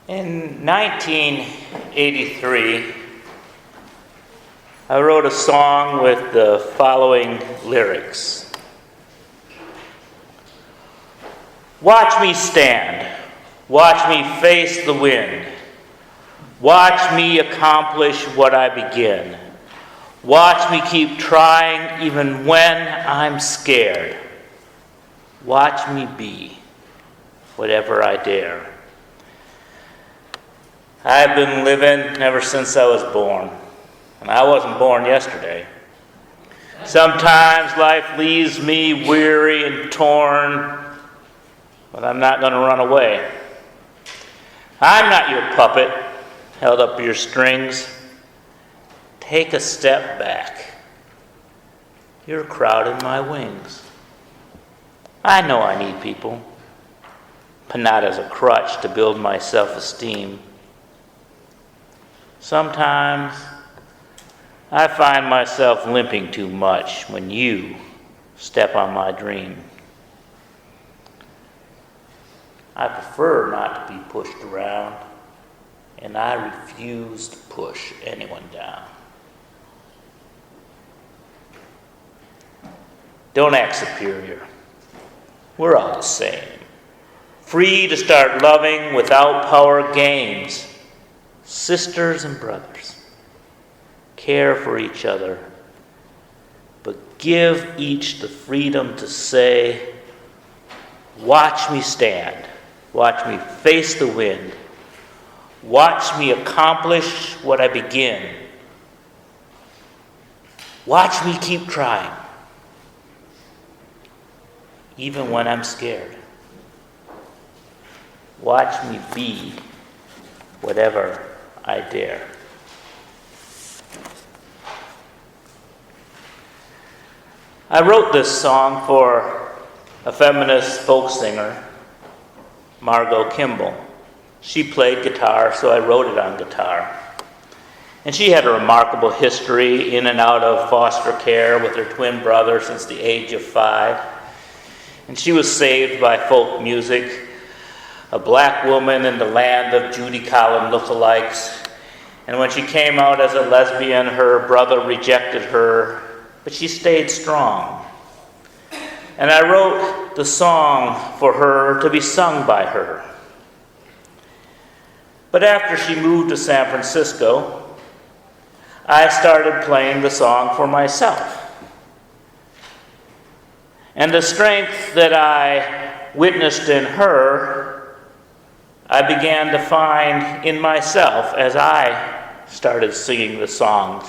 In 1983, I wrote a song with the following lyrics. Watch me stand, watch me face the wind, watch me accomplish what I begin, watch me keep trying even when I'm scared, watch me be whatever I dare. I've been living ever since I was born, and I wasn't born yesterday. Sometimes life leaves me weary and torn, but I'm not going to run away. I'm not your puppet, held up your strings. Take a step back. You're crowding my wings. I know I need people, but not as a crutch to build my self-esteem. Sometimes I find myself limping too much when you step on my dream. I prefer not to be pushed around, and I refuse to push anyone down. Don't act superior. We're all the same. Free to start loving without power games. Sisters and brothers, care for each other, but give each the freedom to say, watch me stand, watch me face the wind, watch me accomplish what I begin, watch me keep trying, even when I'm scared. Watch me be whatever I dare. I wrote this song for a feminist folk singer, Margot Kimball. She played guitar, so I wrote it on guitar. And she had a remarkable history in and out of foster care with her twin brother since the age of 5. And she was saved by folk music, a black woman in the land of Judy Collin lookalikes. And when she came out as a lesbian, her brother rejected her, but she stayed strong. And I wrote the song for her to be sung by her. But after she moved to San Francisco, I started playing the song for myself. And the strength that I witnessed in her, I began to find in myself as I started singing the songs,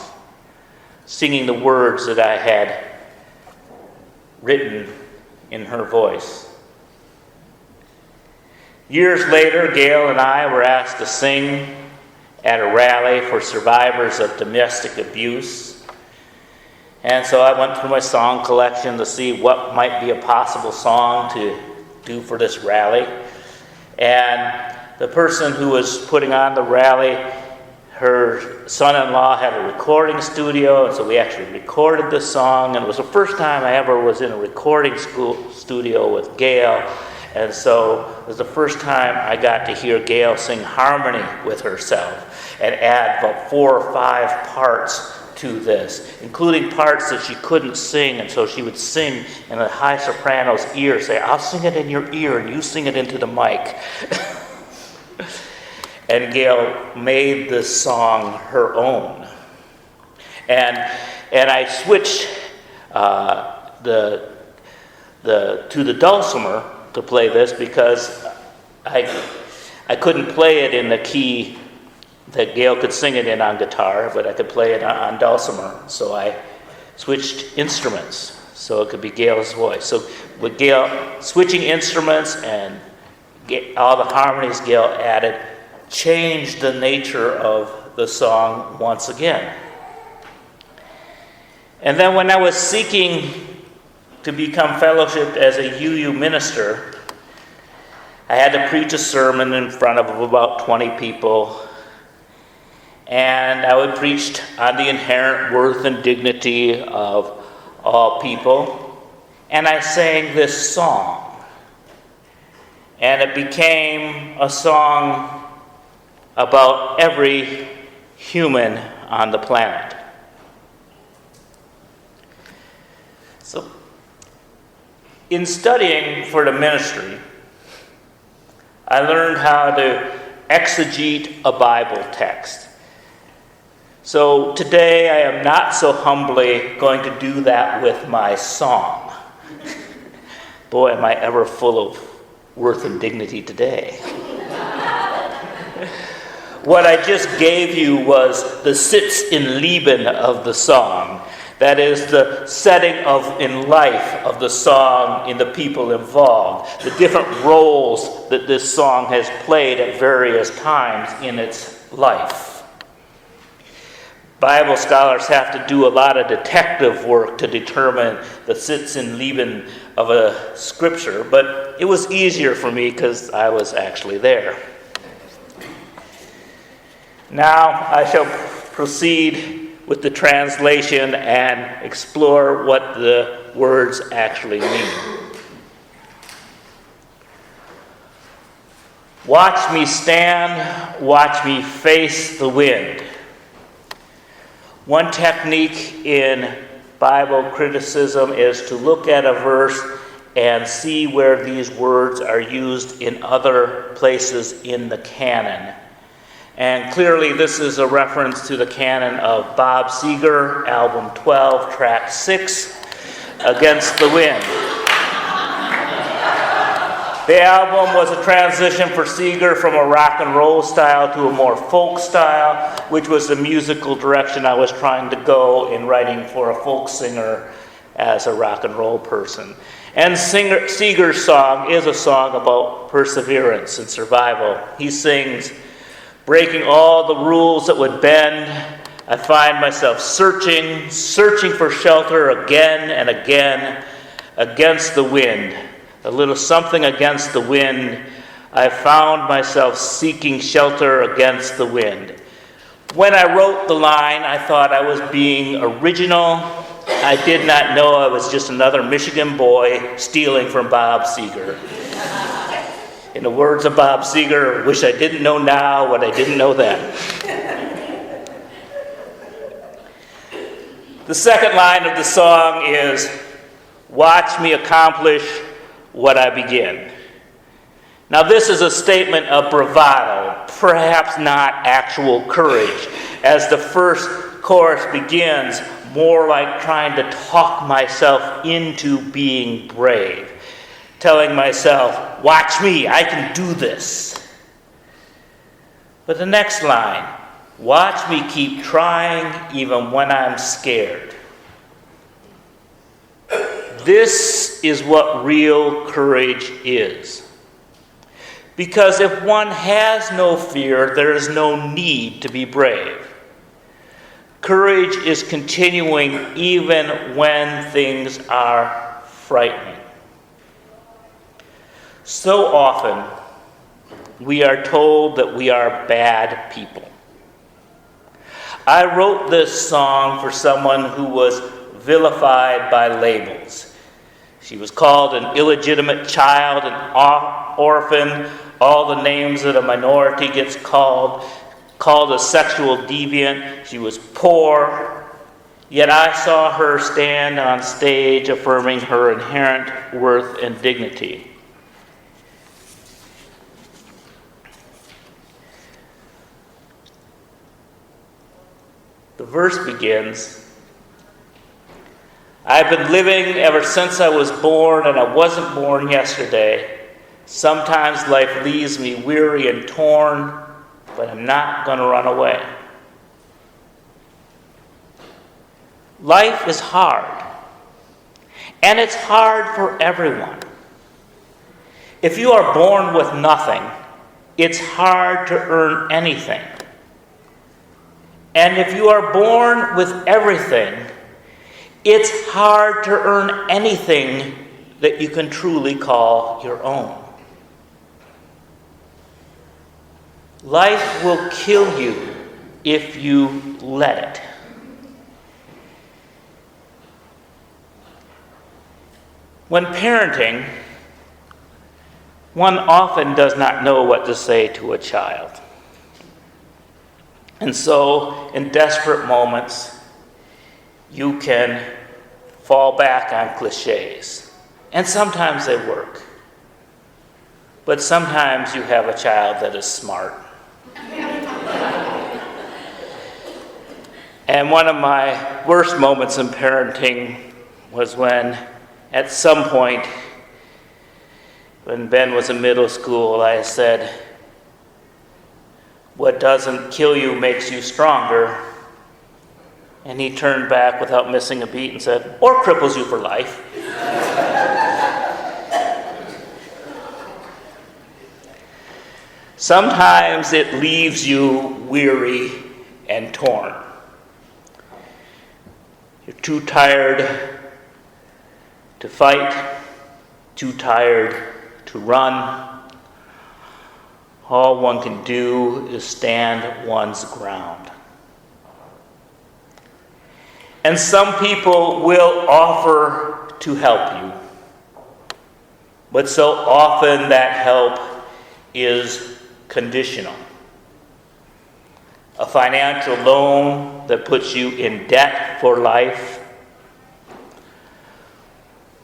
singing the words that I had written in her voice. Years later, Gail and I were asked to sing at a rally for survivors of domestic abuse. And so I went through my song collection to see what might be a possible song to do for this rally. And the person who was putting on the rally, her son-in-law had a recording studio, and so we actually recorded the song. And it was the first time I ever was in a recording studio with Gail. And so it was the first time I got to hear Gail sing harmony with herself and add about 4 or 5 parts to this, including parts that she couldn't sing, and so she would sing in a high soprano's ear, say, I'll sing it in your ear and you sing it into the mic. And Gail made this song her own. And I switched to the dulcimer to play this because I couldn't play it in the key that Gail could sing it in on guitar, but I could play it on dulcimer. So I switched instruments so it could be Gail's voice. So with Gail switching instruments and all the harmonies Gail added changed the nature of the song once again. And then when I was seeking to become fellowshipped as a UU minister, I had to preach a sermon in front of about 20 people. And I would preach on the inherent worth and dignity of all people. And I sang this song. And it became a song about every human on the planet. So, in studying for the ministry, I learned how to exegete a Bible text. So today I am not so humbly going to do that with my song. Boy, am I ever full of worth and dignity today. What I just gave you was the Sitz in Leben of the song. That is the setting in life of the song in the people involved, the different roles that this song has played at various times in its life. Bible scholars have to do a lot of detective work to determine the Sitz in Leben of a scripture, but it was easier for me because I was actually there. Now I shall proceed with the translation and explore what the words actually mean. Watch me stand, watch me face the wind. One technique in Bible criticism is to look at a verse and see where these words are used in other places in the canon. And clearly this is a reference to the canon of Bob Seger, album 12, track 6, Against the Wind. The album was a transition for Seger from a rock and roll style to a more folk style, which was the musical direction I was trying to go in writing for a folk singer as a rock and roll person. And Seger's song is a song about perseverance and survival. He sings, breaking all the rules that would bend, I find myself searching for shelter again and again against the wind. A little something against the wind. I found myself seeking shelter against the wind. When I wrote the line, I thought I was being original. I did not know I was just another Michigan boy stealing from Bob Seger. In the words of Bob Seger, wish I didn't know now what I didn't know then. The second line of the song is, watch me accomplish what I begin. Now this is a statement of bravado, perhaps not actual courage, as the first chorus begins more like trying to talk myself into being brave. Telling myself, watch me, I can do this. But the next line, watch me keep trying even when I'm scared. This is what real courage is. Because if one has no fear, there is no need to be brave. Courage is continuing even when things are frightening. So often, we are told that we are bad people. I wrote this song for someone who was vilified by labels. She was called an illegitimate child, an orphan, all the names that a minority gets called a sexual deviant. She was poor, yet I saw her stand on stage affirming her inherent worth and dignity. The verse begins, I've been living ever since I was born, and I wasn't born yesterday. Sometimes life leaves me weary and torn, but I'm not going to run away. Life is hard, and it's hard for everyone. If you are born with nothing, it's hard to earn anything. And if you are born with everything, it's hard to earn anything that you can truly call your own. Life will kill you if you let it. When parenting, one often does not know what to say to a child. And so, in desperate moments, you can fall back on cliches. And sometimes they work. But sometimes you have a child that is smart. And one of my worst moments in parenting was when, at some point, when Ben was in middle school, I said, "What doesn't kill you makes you stronger." And he turned back without missing a beat and said, "Or cripples you for life." Sometimes it leaves you weary and torn. You're too tired to fight, too tired to run. All one can do is stand one's ground. And some people will offer to help you, but so often that help is conditional. A financial loan that puts you in debt for life,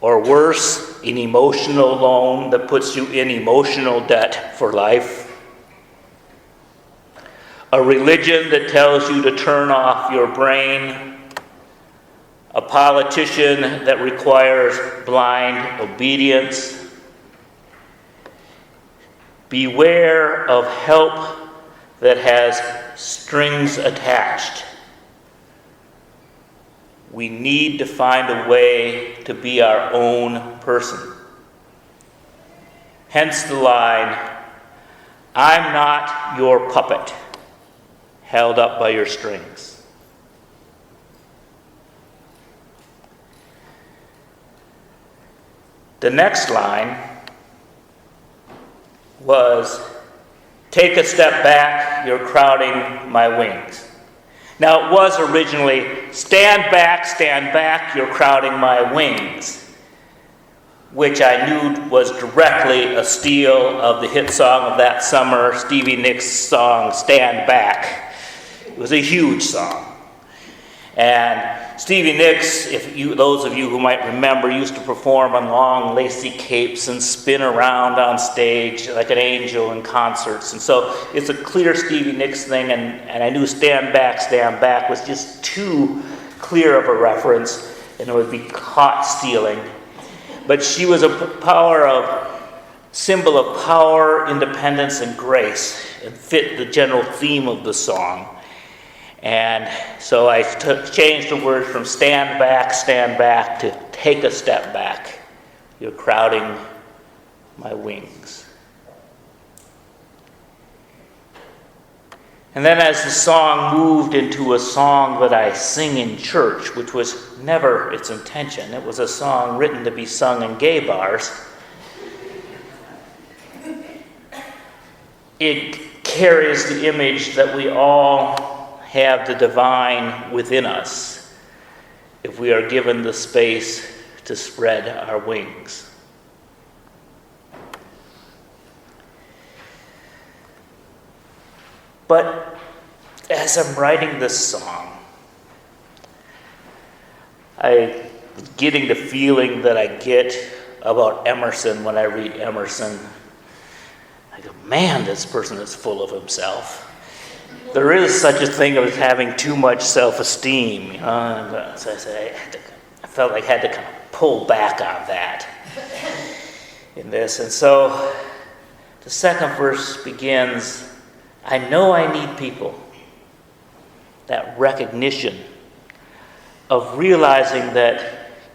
or worse, an emotional loan that puts you in emotional debt for life. A religion that tells you to turn off your brain. A politician that requires blind obedience. Beware of help that has strings attached. We need to find a way to be our own person. Hence the line, "I'm not your puppet, held up by your strings." The next line was, "Take a step back, you're crowding my wings." Now, it was originally, stand back, you're crowding my wings," which I knew was directly a steal of the hit song of that summer, Stevie Nicks' song, "Stand Back." It was a huge song. And Stevie Nicks, those of you who might remember, used to perform on long lacy capes and spin around on stage like an angel in concerts. And so it's a clear Stevie Nicks thing, and I knew Stand Back was just too clear of a reference, and it would be caught stealing. But she was a symbol of power, independence, and grace, and fit the general theme of the song. And so I changed the word from stand back to take a step back. You're crowding my wings. And then as the song moved into a song that I sing in church, which was never its intention, it was a song written to be sung in gay bars, it carries the image that we all have the divine within us if we are given the space to spread our wings. But as I'm writing this song, I'm getting the feeling that I get about Emerson when I read Emerson. I go, man, this person is full of himself. There is such a thing as having too much self-esteem. So I felt like I had to kind of pull back on that in this. And so the second verse begins, "I know I need people." That recognition of realizing that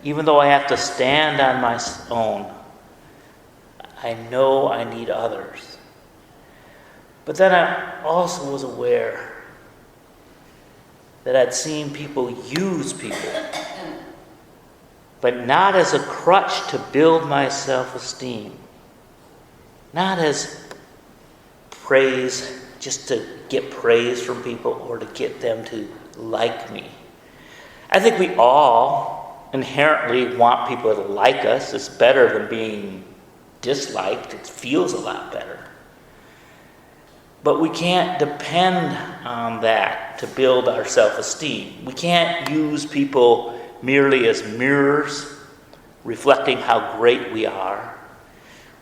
even though I have to stand on my own, I know I need others. But then I also was aware that I'd seen people use people, but not as a crutch to build my self-esteem, not as praise, just to get praise from people or to get them to like me. I think we all inherently want people to like us. It's better than being disliked. It feels a lot better. But we can't depend on that to build our self-esteem. We can't use people merely as mirrors reflecting how great we are.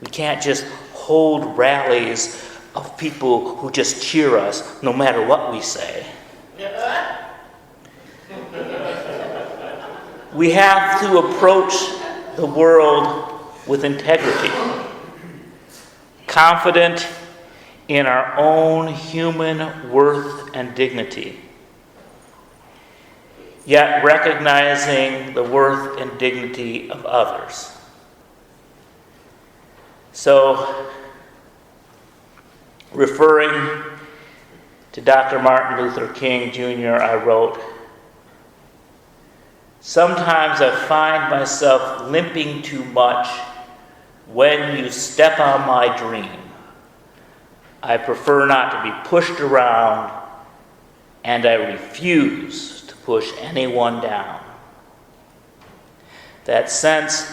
We can't just hold rallies of people who just cheer us no matter what we say. We have to approach the world with integrity, confident in our own human worth and dignity, yet recognizing the worth and dignity of others. So, referring to Dr. Martin Luther King Jr., I wrote, "Sometimes I find myself limping too much when you step on my dream. I prefer not to be pushed around, and I refuse to push anyone down." That sense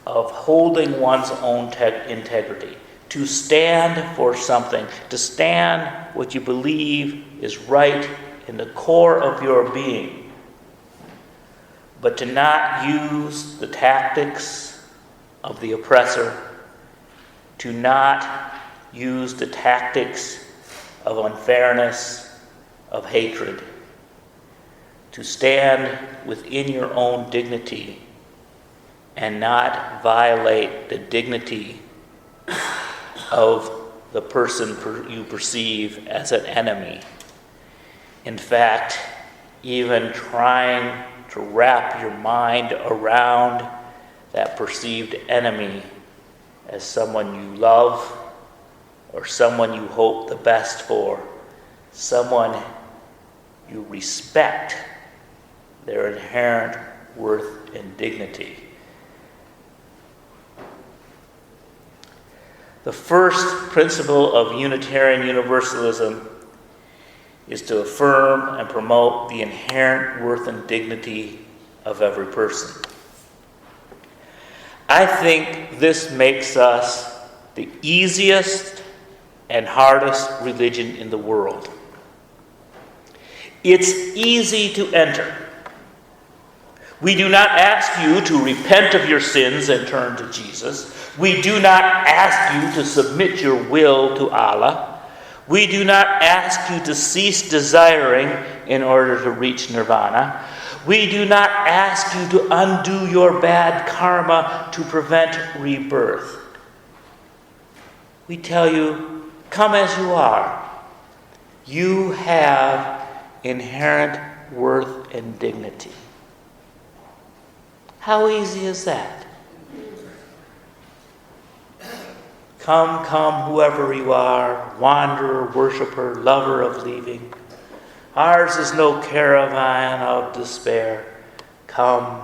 of holding one's own integrity, to stand for something, to stand what you believe is right in the core of your being, but to not use the tactics of the oppressor, to not use the tactics of unfairness, of hatred, to stand within your own dignity and not violate the dignity of the person you perceive as an enemy. In fact, even trying to wrap your mind around that perceived enemy as someone you love or someone you hope the best for, someone you respect their inherent worth and dignity. The first principle of Unitarian Universalism is to affirm and promote the inherent worth and dignity of every person. I think this makes us the easiest and hardest religion in the world. It's easy to enter. We do not ask you to repent of your sins and turn to Jesus. We do not ask you to submit your will to Allah. We do not ask you to cease desiring in order to reach nirvana. We do not ask you to undo your bad karma to prevent rebirth. We tell you, come as you are. You have inherent worth and dignity. How easy is that? Come, come, whoever you are, wanderer, worshiper, lover of leaving. Ours is no caravan of despair. Come,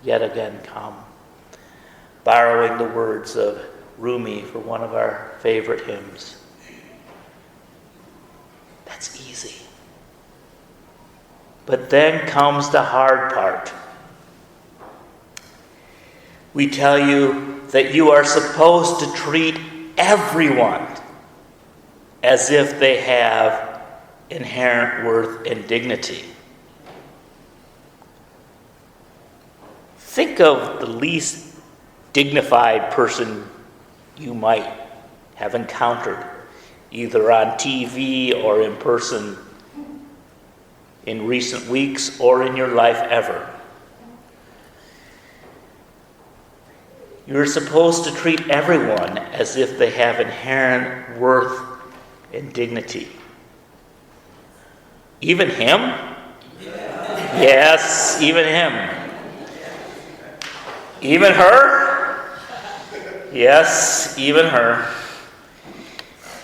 yet again come. Borrowing the words of Rumi for one of our favorite hymns. That's easy. But then comes the hard part. We tell you that you are supposed to treat everyone as if they have inherent worth and dignity. Think of the least dignified person you might have encountered, either on TV or in person, in recent weeks or in your life ever. You're supposed to treat everyone as if they have inherent worth and dignity. Even him? Yes, even him. Even her? Yes, even her.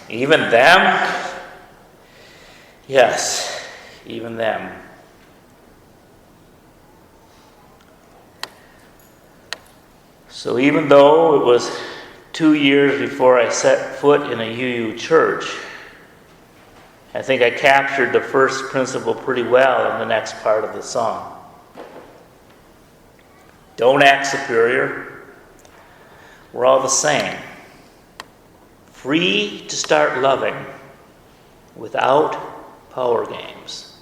Even them? Yes, even them. So even though it was 2 years before I set foot in a UU church, I think I captured the first principle pretty well in the next part of the song. Don't act superior. We're all the same. Free to start loving without power games.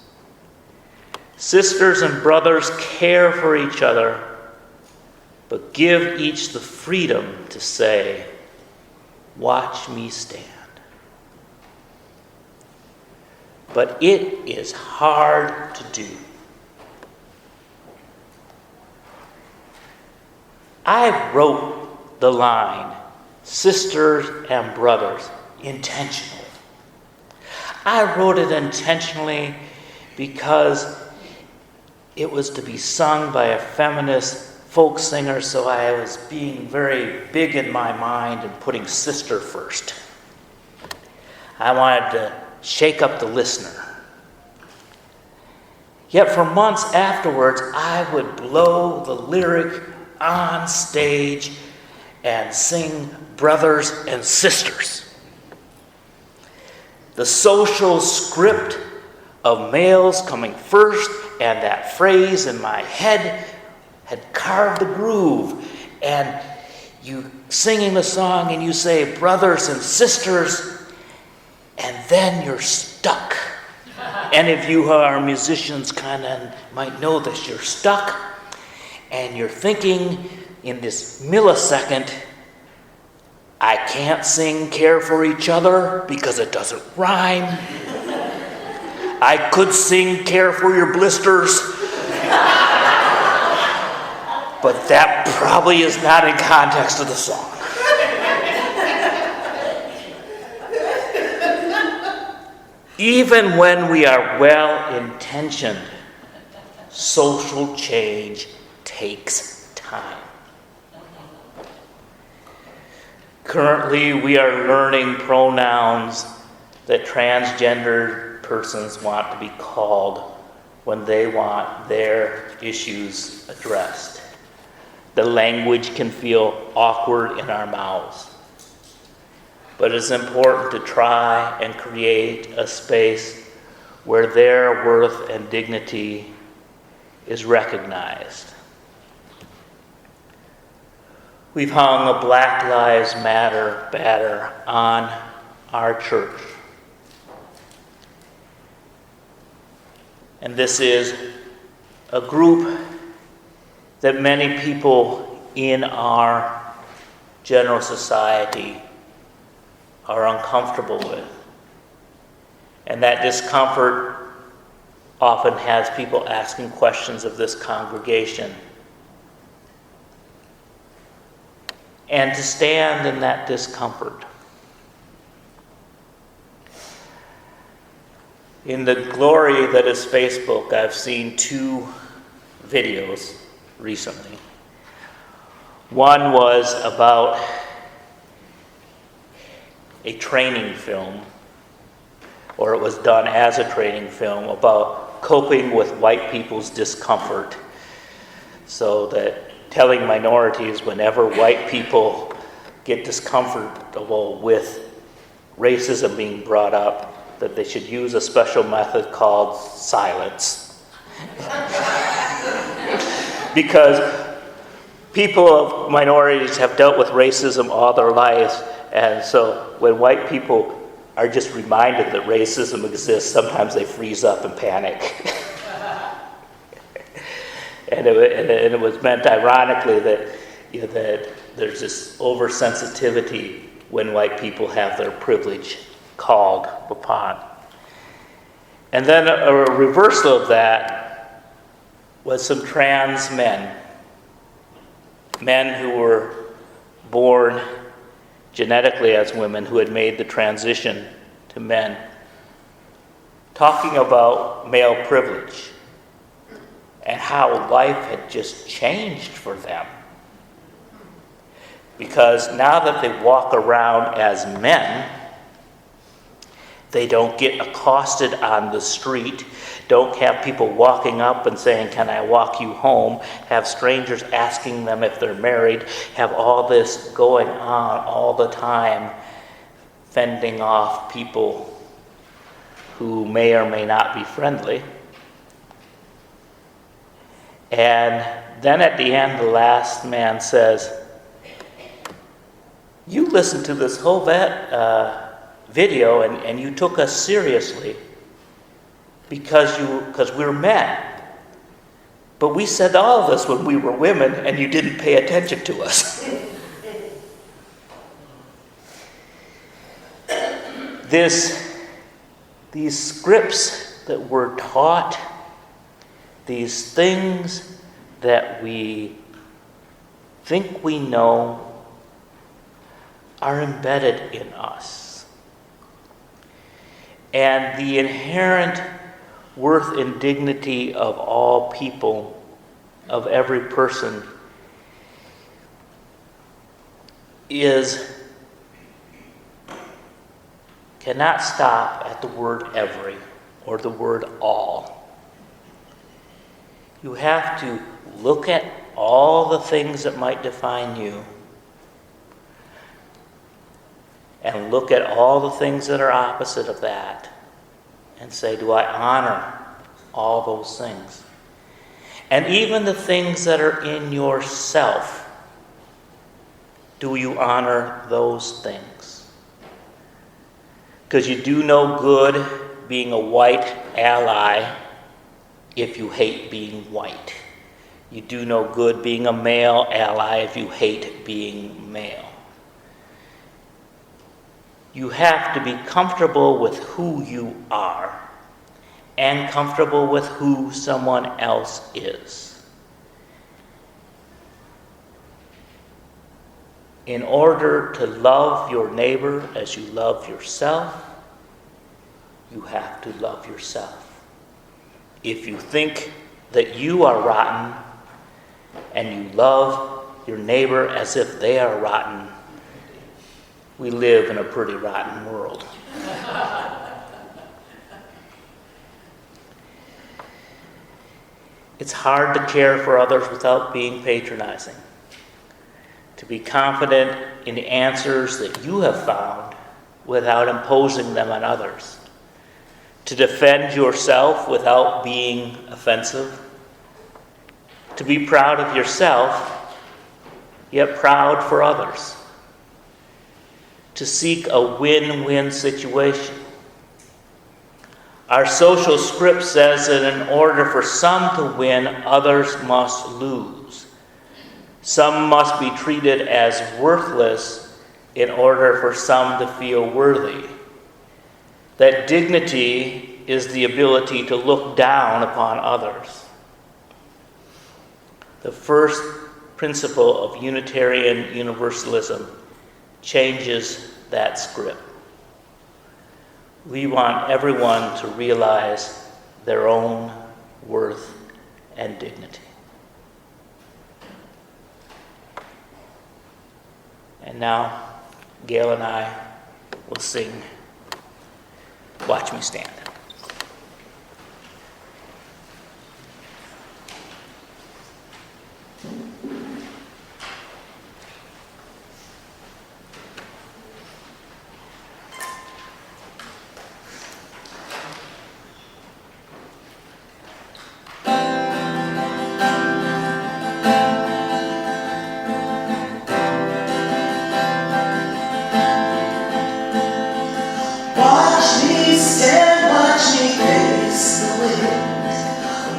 Sisters and brothers, care for each other, but give each the freedom to say, "Watch me stand." But it is hard to do. I wrote the line, "sisters and brothers," intentionally. I wrote it intentionally because it was to be sung by a feminist folk singer, so I was being very big in my mind and putting sister first. I wanted to shake up the listener. Yet for months afterwards, I would blow the lyric on stage and sing brothers and sisters. The social script of males coming first and that phrase in my head had carved the groove, and you singing the song and you say brothers and sisters, and then you're stuck. And if you are musicians, kind of might know this, you're stuck and you're thinking in this millisecond, I can't sing "care for each other" because it doesn't rhyme. I could sing "care for your blisters," but that probably is not in context of the song. Even when we are well-intentioned, social change takes time. Currently, we are learning pronouns that transgender persons want to be called when they want their issues addressed. The language can feel awkward in our mouths, but it's important to try and create a space where their worth and dignity is recognized. We've hung a Black Lives Matter banner on our church. And this is a group that many people in our general society are uncomfortable with. And that discomfort often has people asking questions of this congregation. And to stand in that discomfort. In the glory that is Facebook, I've seen 2 videos recently. One was about a training film, or it was done as a training film about coping with white people's discomfort, so that telling minorities whenever white people get discomfortable with racism being brought up, that they should use a special method called silence. Because people of minorities have dealt with racism all their lives, and so when white people are just reminded that racism exists, sometimes they freeze up and panic. And it was meant ironically that, that there's this oversensitivity when white people have their privilege called upon. And then a reversal of that was some trans men who were born genetically as women who had made the transition to men, talking about male privilege and how life had just changed for them. Because now that they walk around as men, they don't get accosted on the street, don't have people walking up and saying, "Can I walk you home?" Have strangers asking them if they're married, have all this going on all the time, fending off people who may or may not be friendly. And then at the end, the last man says, "You listen to this whole video, and you took us seriously because we were men. But we said all of this when we were women, and you didn't pay attention to us. These scripts that we're taught, these things that we think we know, are embedded in us. And the inherent worth and dignity of all people, of every person, cannot stop at the word every or the word all. You have to look at all the things that might define you and look at all the things that are opposite of that and say, do I honor all those things? And even the things that are in yourself, do you honor those things? Because you do no good being a white ally if you hate being white. You do no good being a male ally if you hate being male. You have to be comfortable with who you are and comfortable with who someone else is. In order to love your neighbor as you love yourself, you have to love yourself. If you think that you are rotten and you love your neighbor as if they are rotten, we live in a pretty rotten world. It's hard to care for others without being patronizing. To be confident in the answers that you have found without imposing them on others. To defend yourself without being offensive. To be proud of yourself, yet proud for others. To seek a win-win situation. Our social script says that in order for some to win, others must lose. Some must be treated as worthless in order for some to feel worthy. That dignity is the ability to look down upon others. The first principle of Unitarian Universalism changes that script. We want everyone to realize their own worth and dignity. And now, Gail and I will sing Watch Me Stand.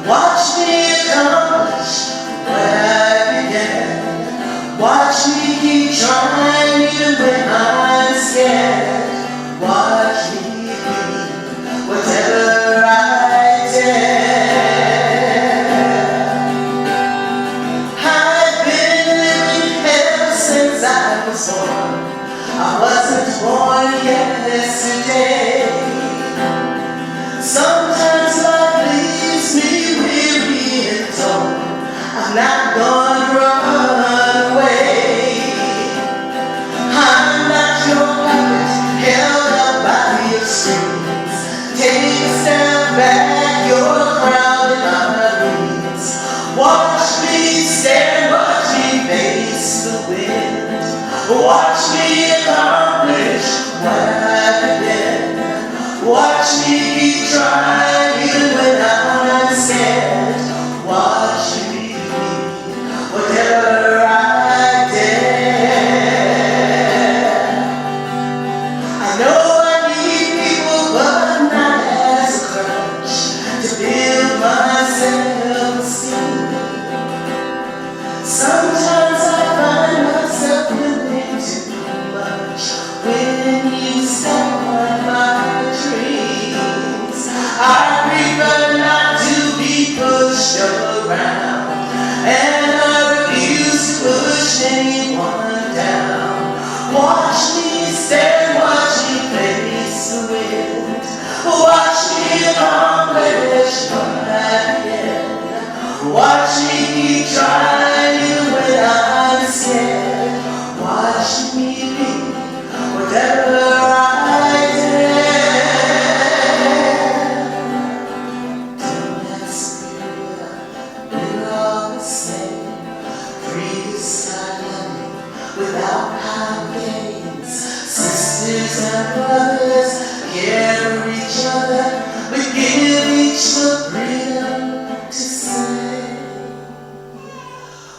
Watch me accomplish where I began. Watch me keep trying even when I'm scared. Watch me be whatever I dare. I've been living hell since I was born. I wasn't born yet yesterday. Sometimes life leaves me weary and torn. I'm not gonna run away. I'm not your puppet held up by your strings. Take a step back, you're crowded on my wings. Watch me stand, watch me face the wind. Watch me accomplish what I began. Watch me keep trying even when I'm scared. Watch me be whatever I dare. I know I push around, and I refuse to push anyone down. Watch me stand, watch me face the wind. Watch me accomplish what I can. Watch me keep trying when I'm scared. Watch me be whatever I dare. Don't ask me we're all the same. Free to start loving without high gains. Sisters and brothers care for each other, but give each the freedom to say.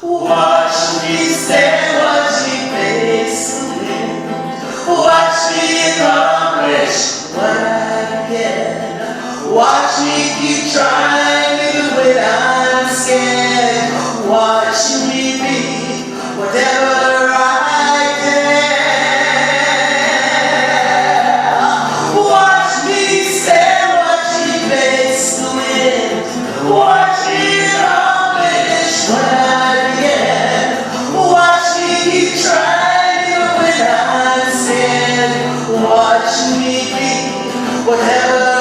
Watch me stand, watch me face the wind. Watch me accomplish what I can. Watch me keep trying even when I'm scared. Watch me be whatever I can. Watch me stand, watch me face the wind. Watch me accomplish what I can. Watch me keep trying even when I'm scared. Watch me be whatever